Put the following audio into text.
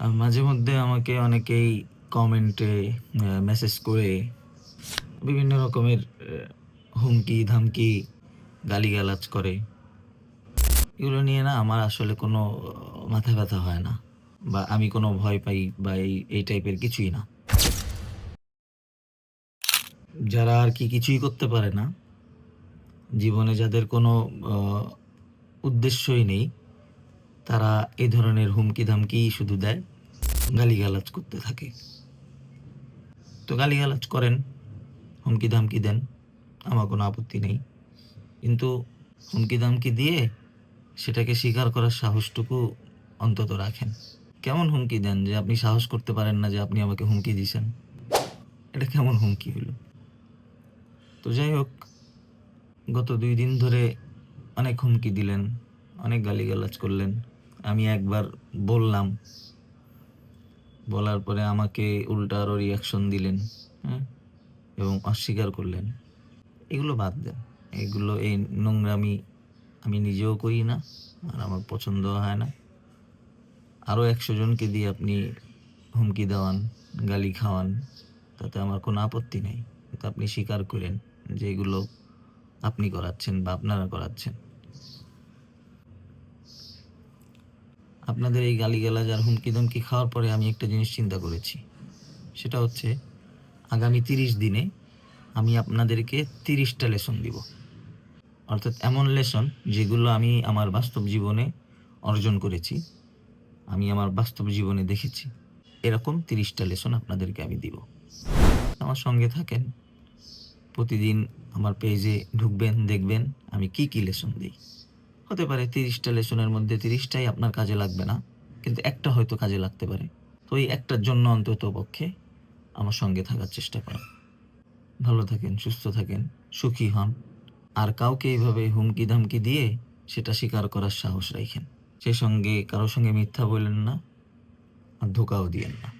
মাঝে মধ্যে আমাকে অনেকেই কমেন্টে মেসেজ করে বিভিন্ন রকমের হুমকি-ধামকি, গালিগালাজ করে। এগুলো নিয়ে না আমার আসলে কোনো মাথা ব্যথা হয় না। বা আমি কোনো ভয় পাই বা এই টাইপের কিছুই না। যারা আরকি কিছুই করতে পারে না, জীবনে যাদের কোনো অ উদ্দেশ্যই নেই, তারা এ ধরনের হুমকি-ধামকিই শুধু দেয়, গালিগালাজ করতে থাকে। তো গালিগালাজ করেন, হুমকি-ধামকি দেন, আমার কোনো আপত্তি নেই। কিন্তু হুমকি-ধামকি দিয়ে সেটাকে স্বীকার করার সাহসটুকু অন্তত রাখেন। কেমন হুমকি দেন যে আপনি সাহস করতে পারেন না যে আপনি আমাকে হুমকি দিছেন? এটা কেমন হুমকি হইল? তো যাই হোক, গত ২ দিন ধরে অনেক হুমকি দিলেন, অনেক গালিগালাজ করলেন। আমি একবার বললাম, বলার পরে আমাকে উল্টা আরো রিঅ্যাকশন দিলেন, হ্যাঁ? এবং অস্বীকার করলেন। এগুলো বাদ দেন। এই নোংরামি আমি নিজেও করি না, আর আমার পছন্দও হয় না। আরো ১০০ জনকে দিয়ে আপনি হুমকি দেওয়ান, গালি খাওয়ান, তাতে আমার কোনো আপত্তি নেই। কিন্তু আপনি স্বীকার করেন যে এগুলো আপনি করাচ্ছেন বা আপনারা করাচ্ছেন। আপনাদের এই গালিগালাজ আর হুমকি-ধমকি খাওয়ার পরে আমি একটা জিনিস চিন্তা করেছি। সেটা হচ্ছে আগামী ৩০ দিনে আমি আপনাদেরকে ৩০ টা লেসন দিব। অর্থাৎ এমন লেসন যেগুলো আমি আমার বাস্তব জীবনে অর্জন করেছি, আমি আমার বাস্তব জীবনে দেখেছি। এরকম ৩০ টা লেসন আপনাদেরকে আমি দিব। আমার সঙ্গে থাকেন। প্রতিদিন আমার পেজে ঢুকবেন, দেখবেন আমি কি লেসন দেই। হতে পারে ৩০ টা লেসনের মধ্যে ৩০ টাই আপনার কাজে লাগবে না। কিন্তু একটা হয়তো কাজে লাগতে পারে। তো এই একটার জন্য অন্ততপক্ষে আমার সঙ্গে থাকার চেষ্টা করেন। ভালো থাকেন, সুস্থ থাকেন, সুখী হন। আর কাউকে এভাবে হুমকি-ধামকি দিয়ে সেটা স্বীকার করার সাহস রাইখেন। সেই সঙ্গে কারো সঙ্গে মিথ্যা বইলেন না, আর ধোঁকাও দিয়েন না।